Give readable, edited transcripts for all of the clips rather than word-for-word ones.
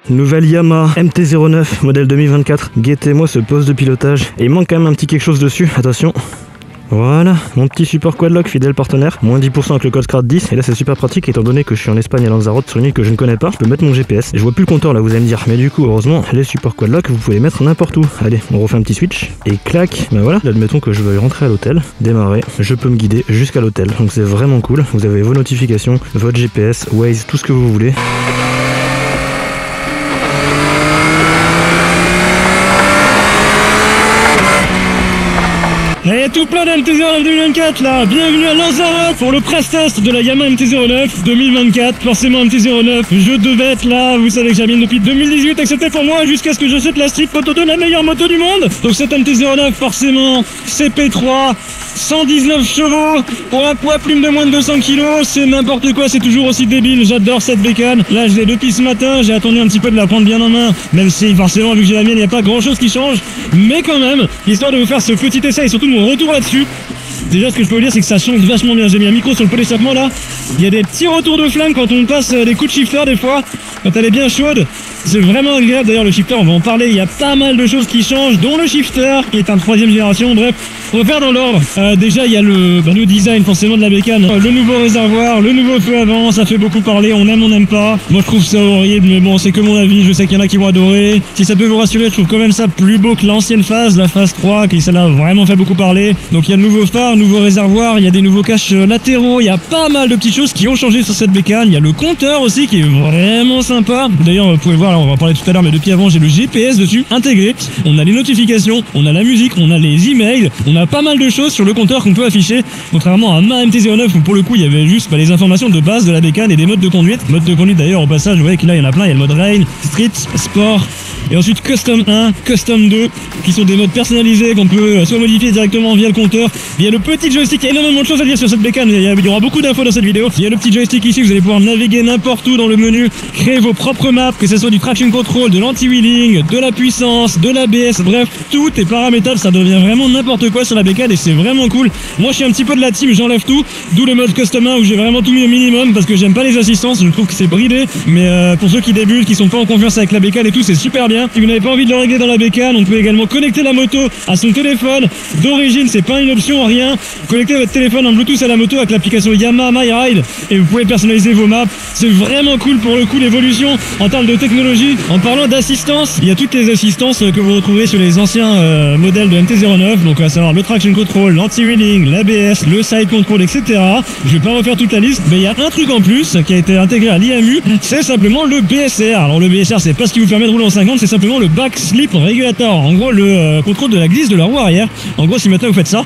Nouvelle Yamaha MT-09 modèle 2024. Guettez-moi ce poste de pilotage. Et il manque quand même un petit quelque chose dessus, attention. Voilà, mon petit support quadlock fidèle partenaire, moins 10% avec le code SCRAT 10, et là c'est super pratique étant donné que je suis en Espagne à Lanzarote sur une île que je ne connais pas, je peux mettre mon GPS, et je vois plus le compteur là vous allez me dire, mais du coup heureusement les supports quadlock vous pouvez les mettre n'importe où. Allez, on refait un petit switch, et clac, ben voilà, là, admettons que je veuille rentrer à l'hôtel, démarrer, je peux me guider jusqu'à l'hôtel, donc c'est vraiment cool, vous avez vos notifications, votre GPS, Waze, tout ce que vous voulez. Et tout plein d'MT-09 2024 là, bienvenue à Lanzarote pour le press test de la Yamaha MT-09 2024. Forcément MT-09, je devais être là, vous savez que j'habite depuis 2018 et que c'était pour moi jusqu'à ce que je saute la street photo de la meilleure moto du monde. Donc cette MT-09 forcément, CP3, 119 chevaux, pour un poids plume de moins de 200 kg, c'est n'importe quoi, c'est toujours aussi débile, j'adore cette bécane. Là je l'ai depuis ce matin, j'ai attendu un petit peu de la prendre bien en main, même si forcément vu que j'ai la mienne il n'y a pas grand chose qui change, mais quand même, histoire de vous faire ce petit essai et surtout de mon retour là-dessus. Déjà ce que je peux vous dire c'est que ça change vachement bien, j'ai mis un micro sur le pot d'échappement là, il y a des petits retours de flamme quand on passe des coups de shifter des fois, quand elle est bien chaude, c'est vraiment agréable. D'ailleurs le shifter on va en parler, il y a pas mal de choses qui changent, dont le shifter qui est un 3ème génération, bref, on va faire dans l'ordre. Déjà il y a le design forcément de la bécane, le nouveau réservoir, le nouveau feu avant, ça fait beaucoup parler, on aime on n'aime pas, moi je trouve ça horrible mais bon c'est que mon avis, je sais qu'il y en a qui vont adorer. Si ça peut vous rassurer, je trouve quand même ça plus beau que l'ancienne phase, la phase 3 qui celle-là a vraiment fait beaucoup parler. Donc il y a le nouveau phare, nouveau réservoir, il y a des nouveaux caches latéraux, il y a pas mal de petites choses qui ont changé sur cette bécane, il y a le compteur aussi qui est vraiment sympa. D'ailleurs vous pouvez voir, là, on va en parler tout à l'heure mais depuis avant j'ai le GPS dessus intégré, on a les notifications, on a la musique, on a les emails, on a pas mal de choses sur le compteur qu'on peut afficher, contrairement à ma MT-09 où pour le coup il y avait juste les informations de base de la bécane et des modes de conduite. Mode de conduite d'ailleurs au passage, vous voyez que là il y en a plein, il y a le mode Rain, Street, Sport, et ensuite Custom 1, Custom 2, qui sont des modes personnalisés qu'on peut soit modifier directement via le compteur. Il y a le petit joystick, il y a énormément de choses à dire sur cette bécane, il y aura beaucoup d'infos dans cette vidéo. Il y a le petit joystick ici, vous allez pouvoir naviguer n'importe où dans le menu, créer vos propres maps, que ce soit du traction control, de l'anti-wheeling, de la puissance, de l'ABS, bref, tout est paramétrable, ça devient vraiment n'importe quoi sur la bécane et c'est vraiment cool. Moi je suis un petit peu de la team, j'enlève tout, d'où le mode Custom 1 où j'ai vraiment tout mis au minimum parce que j'aime pas les assistances, je trouve que c'est bridé, mais pour ceux qui débutent, qui sont pas en confiance avec la bécane et tout, c'est super bien. Si vous n'avez pas envie de le régler dans la bécane, on peut également connecter la moto à son téléphone. D'origine, c'est pas une option, rien. Connectez votre téléphone en Bluetooth à la moto avec l'application Yamaha My Ride et vous pouvez personnaliser vos maps. C'est vraiment cool pour le coup l'évolution en termes de technologie. En parlant d'assistance, il y a toutes les assistances que vous retrouvez sur les anciens modèles de MT-09, donc à savoir le traction control, l'anti-wheeling, l'ABS, le side control, etc. Je vais pas refaire toute la liste, mais il y a un truc en plus qui a été intégré à l'IMU, c'est simplement le BSR. Alors le BSR, c'est pas ce qui vous permet de rouler en 50, c'est simplement le back slip regulator. En gros, le contrôle de la glisse de la roue arrière. En gros, si maintenant vous faites ça,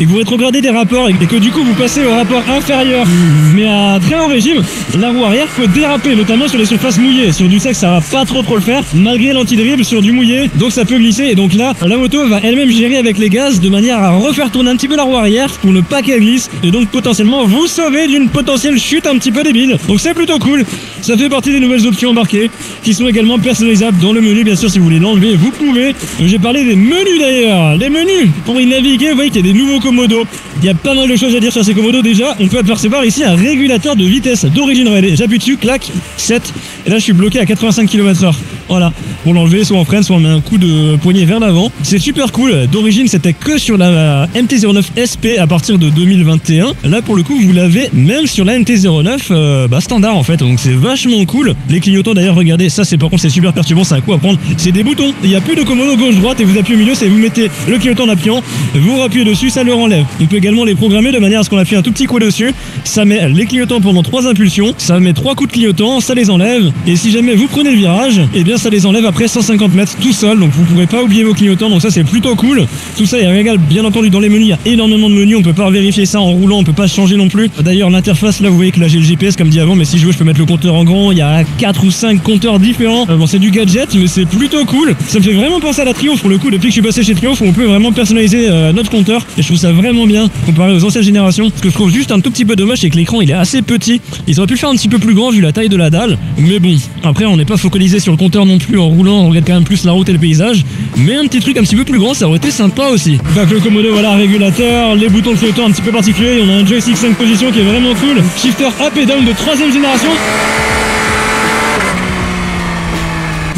et que vous rétrogradez des rapports et que du coup vous passez au rapport inférieur mais à très haut régime, la roue arrière peut déraper, notamment sur les surfaces mouillées. Sur du sec ça va pas trop le faire malgré l'anti-dribble sur du mouillé, donc ça peut glisser et donc là la moto va elle-même gérer avec les gaz de manière à refaire tourner un petit peu la roue arrière pour ne pas qu'elle glisse et donc potentiellement vous sauver d'une potentielle chute un petit peu débile. Donc c'est plutôt cool, ça fait partie des nouvelles options embarquées qui sont également personnalisables dans le menu. Bien sûr si vous voulez l'enlever vous pouvez. J'ai parlé des menus d'ailleurs, les menus pour y naviguer, vous voyez qu'il y a des nouveaux commodos. Il y a pas mal de choses à dire sur ces commodos. Déjà on peut apercevoir ici un régulateur de vitesse d'origine. Regardez, j'appuie dessus, clac, 7 et là je suis bloqué à 85 km/h. Voilà, pour l'enlever soit on freine soit on met un coup de poignet vers l'avant. C'est super cool. D'origine c'était que sur la MT-09 SP à partir de 2021. Là pour le coup vous l'avez même sur la MT-09 standard en fait, donc c'est vachement cool. Les clignotants d'ailleurs, regardez, ça c'est par contre c'est super perturbant, c'est un coup à prendre, c'est des boutons. Il n'y a plus de commodo gauche-droite et vous appuyez au milieu, c'est vous mettez le clignotant en appuyant, vous appuyez dessus, ça le enlève. On peut également les programmer de manière à ce qu'on appuie un tout petit coup dessus, ça met les clignotants pendant 3 impulsions, ça met 3 coups de clignotant, ça les enlève et si jamais vous prenez le virage, et bien ça les enlève après 150 mètres tout seul, donc vous pourrez pas oublier vos clignotants, donc ça c'est plutôt cool. Tout ça est régal, bien entendu dans les menus, il y a énormément de menus, on peut pas vérifier ça en roulant, on peut pas changer non plus. D'ailleurs l'interface là vous voyez que là j'ai le GPS comme dit avant, mais si je veux je peux mettre le compteur en grand, il y a 4 ou 5 compteurs différents. Bon c'est du gadget mais c'est plutôt cool, ça me fait vraiment penser à la Triumph pour le coup depuis que je suis passé chez Triumph où on peut vraiment personnaliser notre compteur et je trouve ça vraiment bien comparé aux anciennes générations. Ce que je trouve juste un tout petit peu dommage c'est que l'écran il est assez petit, ils auraient pu le faire un petit peu plus grand vu la taille de la dalle, mais bon après on n'est pas focalisé sur le compteur non plus, en roulant on regarde quand même plus la route et le paysage, mais un petit truc un petit peu plus grand ça aurait été sympa aussi. Donc le commodo voilà, régulateur, les boutons de flottant un petit peu particuliers, on a un joystick 5 positions qui est vraiment cool, shifter up et down de 3ème génération.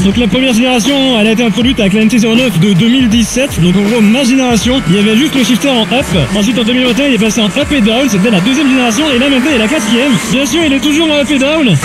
Donc la première génération, elle a été introduite avec la MT-09 de 2017. Donc en gros, ma génération, il y avait juste le shifter en up. Ensuite en 2021, il est passé en up et down. C'était la deuxième génération et là maintenant il est la quatrième. Bien sûr, il est toujours en up et down.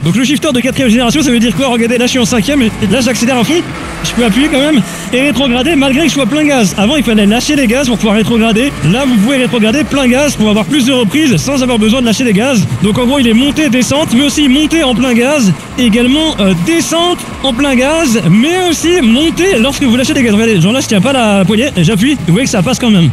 Donc le shifter de 4ème génération, ça veut dire quoi? Regardez, là je suis en 5ème et là j'accélère à fond. Je peux appuyer quand même et rétrograder malgré que je sois plein gaz. Avant il fallait lâcher les gaz pour pouvoir rétrograder. Là vous pouvez rétrograder plein gaz pour avoir plus de reprises sans avoir besoin de lâcher les gaz. Donc en gros il est montée, descente, mais aussi montée en plein gaz. Et également descente en plein gaz, mais aussi montée lorsque vous lâchez des gaz. Regardez, genre là je tiens pas la poignée et j'appuie. Vous voyez que ça passe quand même.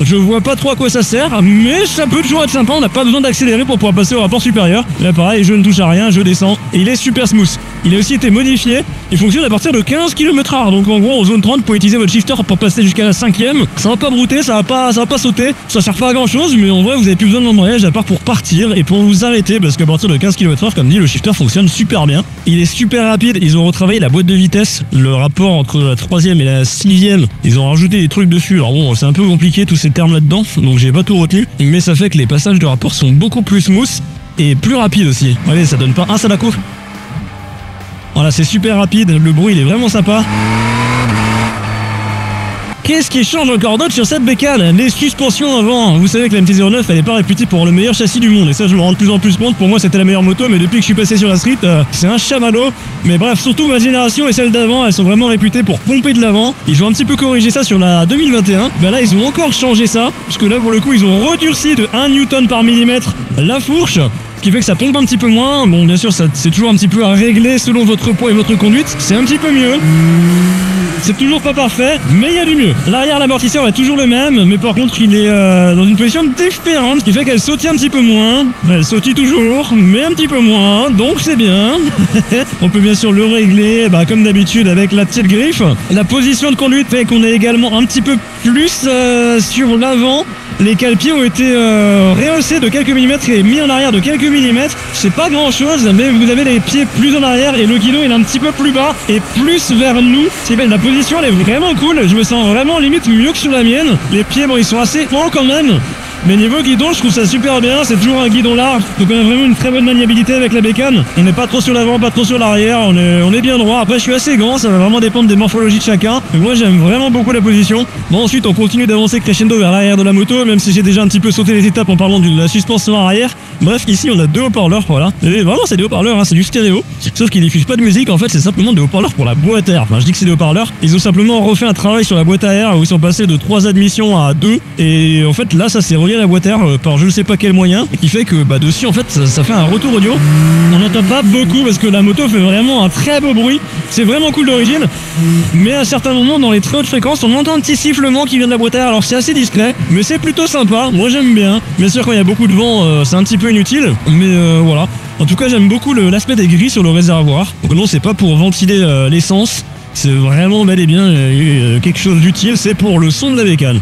Je vois pas trop à quoi ça sert, mais ça peut toujours être sympa, on n'a pas besoin d'accélérer pour pouvoir passer au rapport supérieur. Là pareil, je ne touche à rien, je descends, et il est super smooth. Il a aussi été modifié, il fonctionne à partir de 15 km/h, donc en gros en zone 30, vous pouvez utiliser votre shifter pour passer jusqu'à la 5ème. Ça va pas brouter, ça va pas sauter, ça sert pas à grand chose, mais en vrai vous avez plus besoin d'embrayage à part pour partir et pour vous arrêter, parce qu'à partir de 15 km/h, comme dit, le shifter fonctionne super bien. Il est super rapide, ils ont retravaillé la boîte de vitesse, le rapport entre la 3ème et la 6ème, ils ont rajouté des trucs dessus. Alors bon, c'est un peu compliqué tous ces termes là-dedans, donc j'ai pas tout retenu, mais ça fait que les passages de rapport sont beaucoup plus smooth et plus rapides aussi. Allez, ça donne pas un Sadako. Voilà, c'est super rapide, le bruit il est vraiment sympa. Qu'est-ce qui change encore d'autre sur cette bécane? Les suspensions avant. Vous savez que la MT-09 elle est pas réputée pour le meilleur châssis du monde, et ça je me rends de plus en plus compte. Pour moi c'était la meilleure moto, mais depuis que je suis passé sur la street, c'est un chamallow. Mais bref, surtout ma génération et celle d'avant, elles sont vraiment réputées pour pomper de l'avant. Ils ont un petit peu corrigé ça sur la 2021. Ben là ils ont encore changé ça, parce que là pour le coup ils ont redurci de 1 Newton par millimètre la fourche, ce qui fait que ça pompe un petit peu moins. Bon, bien sûr, c'est toujours un petit peu à régler selon votre poids et votre conduite. C'est un petit peu mieux. C'est toujours pas parfait, mais il y a du mieux. L'arrière, l'amortisseur est toujours le même, mais par contre, il est dans une position différente, ce qui fait qu'elle sautille un petit peu moins. Elle sautille toujours, mais un petit peu moins, donc c'est bien. On peut bien sûr le régler, comme d'habitude, avec la petite griffe. La position de conduite fait qu'on est également un petit peu plus sur l'avant. Les cale-pieds ont été rehaussés de quelques millimètres et mis en arrière de quelques millimètres. C'est pas grand chose, mais vous avez les pieds plus en arrière et le guidon il est un petit peu plus bas et plus vers nous. La position elle est vraiment cool, je me sens vraiment limite mieux que sur la mienne. Les pieds bon ils sont assez hauts quand même. Mais niveau guidon, je trouve ça super bien, c'est toujours un guidon large, donc on a vraiment une très bonne maniabilité avec la bécane. On n'est pas trop sur l'avant, pas trop sur l'arrière, on est bien droit. Après je suis assez grand, ça va vraiment dépendre des morphologies de chacun. Mais moi j'aime vraiment beaucoup la position. Bon ensuite on continue d'avancer crescendo vers l'arrière de la moto, même si j'ai déjà un petit peu sauté les étapes en parlant de la suspension arrière. Bref, ici on a deux haut-parleurs, voilà. Et vraiment c'est des haut-parleurs, hein, c'est du stéréo. Sauf qu'ils diffusent pas de musique, en fait c'est simplement des haut-parleurs pour la boîte à air. Enfin je dis que c'est des haut-parleurs, ils ont simplement refait un travail sur la boîte à air où ils sont passés de 3 admissions à 2. Et en fait là ça s'est relié à la boîte à air par je ne sais pas quel moyen, et qui fait que dessus en fait ça fait un retour audio. On n'entend pas beaucoup parce que la moto fait vraiment un très beau bruit, c'est vraiment cool d'origine, mais à certains moments dans les très hautes fréquences on entend un petit sifflement qui vient de la boîte à air. Alors c'est assez discret mais c'est plutôt sympa, moi j'aime bien. Bien sûr quand il y a beaucoup de vent c'est un petit peu inutile, mais voilà. En tout cas j'aime beaucoup l'aspect des grilles sur le réservoir. Donc non, c'est pas pour ventiler l'essence, c'est vraiment bel et bien quelque chose d'utile, c'est pour le son de la bécane.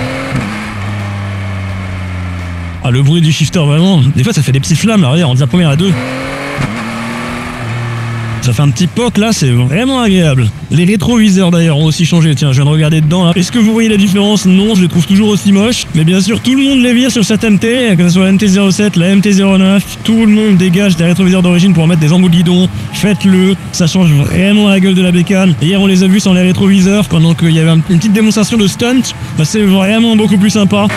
Ah, le bruit du shifter, vraiment, des fois ça fait des petites flammes là, regarde, on dit la première à 2. Ça fait un petit poc là, c'est vraiment agréable. Les rétroviseurs d'ailleurs ont aussi changé, tiens, je viens de regarder dedans là. Est-ce que vous voyez la différence? Non, je les trouve toujours aussi moches. Mais bien sûr, tout le monde les vire sur cette MT, que ce soit la MT-07, la MT-09, tout le monde dégage des rétroviseurs d'origine pour mettre des embouts de guidon. Faites-le, ça change vraiment la gueule de la bécane. Hier on les a vus sans les rétroviseurs, pendant qu'il y avait une petite démonstration de stunt. C'est vraiment beaucoup plus sympa.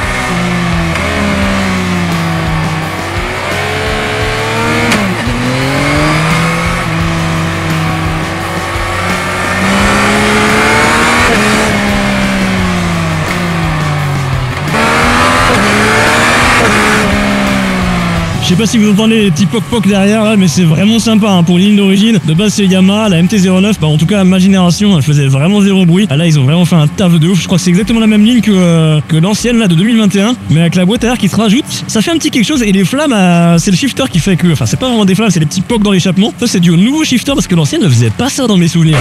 Je sais pas si vous entendez les petits poc-poc derrière là, mais c'est vraiment sympa hein, pour une ligne d'origine. De base c'est Yamaha, la MT-09, en tout cas ma génération elle faisait vraiment zéro bruit. Là ils ont vraiment fait un taf de ouf, je crois que c'est exactement la même ligne que l'ancienne là de 2021, mais avec la boîte à air qui se rajoute, ça fait un petit quelque chose. Et les flammes, c'est le shifter qui fait que, enfin c'est pas vraiment des flammes, c'est des petits pocs dans l'échappement. Ça c'est dû au nouveau shifter parce que l'ancienne ne faisait pas ça dans mes souvenirs.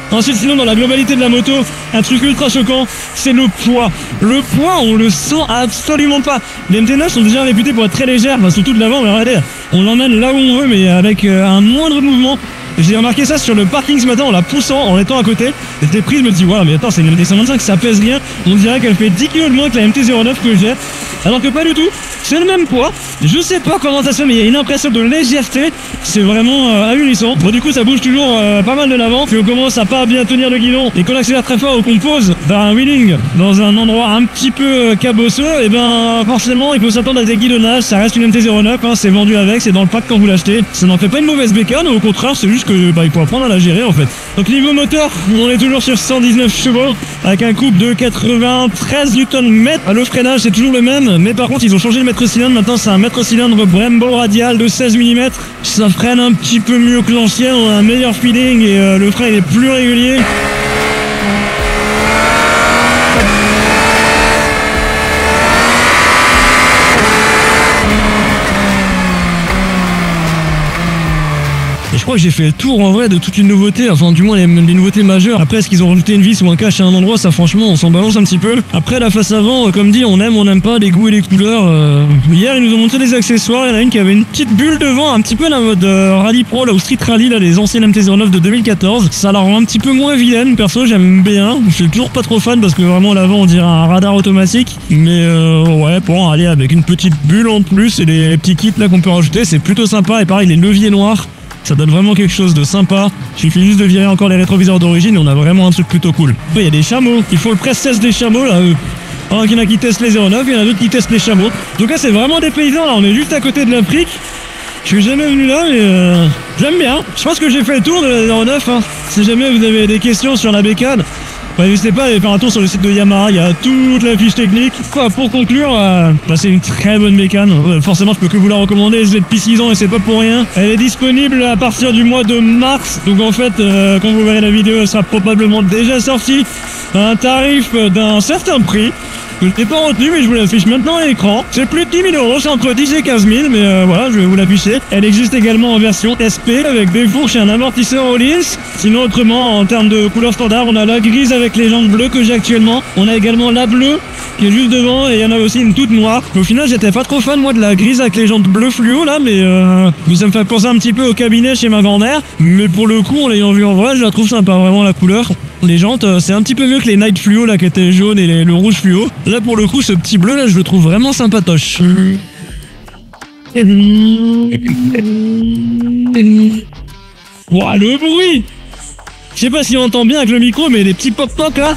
Ensuite, sinon, dans la globalité de la moto, un truc ultra choquant, c'est le poids. Le poids, on le sent absolument pas. Les MT-9 sont déjà réputées pour être très légères, surtout de l'avant, mais regardez, on l'emmène là où on veut, mais avec un moindre mouvement. J'ai remarqué ça sur le parking ce matin en la poussant, en étant à côté. J'étais pris, je me dis, waouh, mais attends, c'est une MT-125, ça pèse rien. On dirait qu'elle fait 10 kg de moins que la MT-09 que j'ai. Alors que pas du tout, c'est le même poids. Je sais pas comment ça se fait, mais il y a une impression de légèreté. C'est vraiment ahurissant. Bon, du coup, ça bouge toujours pas mal de l'avant. Puis on commence à pas bien tenir le guidon. Et qu'on accélère très fort ou qu'on pose d'un wheeling dans un endroit un petit peu cabosseux, et ben forcément, il faut s'attendre à des guidonnages. Ça reste une MT-09, hein, c'est vendu avec, c'est dans le pack quand vous l'achetez. Ça n'en fait pas une mauvaise bécane, au contraire, c'est juste que il faut apprendre à la gérer en fait. Donc niveau moteur, on est toujours sur 119 chevaux avec un couple de 93 Nm. Le freinage c'est toujours le même, mais par contre ils ont changé le mètre cylindre. Maintenant c'est un mètre cylindre Brembo radial de 16 mm. Ça freine un petit peu mieux que l'ancien, on a un meilleur feeling et le frein il est plus régulier. Je crois que j'ai fait le tour en vrai de toute une nouveauté, enfin du moins les nouveautés majeures. Après, est-ce qu'ils ont rajouté une vis ou un cache à un endroit, ça franchement on s'en balance un petit peu. Après la face avant, comme dit, on aime, on n'aime pas les goûts et les couleurs. Hier ils nous ont montré des accessoires, il y en a une qui avait une petite bulle devant, un petit peu la mode Rally Pro, là, ou Street Rally, là, les anciennes MT-09 de 2014. Ça la rend un petit peu moins vilaine, perso j'aime bien. Je suis toujours pas trop fan parce que vraiment l'avant on dirait un radar automatique. Mais ouais, bon allez, avec une petite bulle en plus et les petits kits là qu'on peut rajouter, c'est plutôt sympa. Et pareil, les leviers noirs, ça donne vraiment quelque chose de sympa. Il suffit juste de virer encore les rétroviseurs d'origine et on a vraiment un truc plutôt cool. Après, il y a des chameaux. Il faut le press test des chameaux là. Alors qu'il y en a qui testent les 09, il y en a d'autres qui testent les chameaux. Donc là, c'est vraiment des paysans. Là, on est juste à côté de l'Afrique. Je suis jamais venu là, mais j'aime bien. Je pense que j'ai fait le tour de la 09. Hein. Si jamais vous avez des questions sur la bécane, n'hésitez pas à aller faire un tour sur le site de Yamaha, il y a toute la fiche technique. Quoi, pour conclure, c'est une très bonne bécane. Forcément, je peux que vous la recommander. Je l'ai depuis 6 ans et c'est pas pour rien. Elle est disponible à partir du mois de mars. Donc en fait, quand vous verrez la vidéo, elle sera probablement déjà sortie à un tarif d'un certain prix. Je ne l'ai pas retenu, mais je vous l'affiche maintenant à l'écran. C'est plus de 10 000 €, c'est entre 10 et 15 000, mais voilà, je vais vous l'afficher. Elle existe également en version SP avec des fourches et un amortisseur au lisse. Sinon, autrement, en termes de couleur standard, on a la grise avec les jantes bleues que j'ai actuellement. On a également la bleue qui est juste devant et il y en a aussi une toute noire. Au final, j'étais pas trop fan moi de la grise avec les jantes bleues fluo là, mais ça me fait penser un petit peu au cabinet chez ma grand-mère. Mais pour le coup, en l'ayant vu en vrai, je la trouve sympa, vraiment la couleur. Les jantes, c'est un petit peu mieux que les Night Fluo là qui étaient jaunes et le rouge fluo. Là pour le coup, ce petit bleu là, je le trouve vraiment sympatoche. Ouah, le bruit! Je sais pas si on entend bien avec le micro, mais les petits pop-pop là.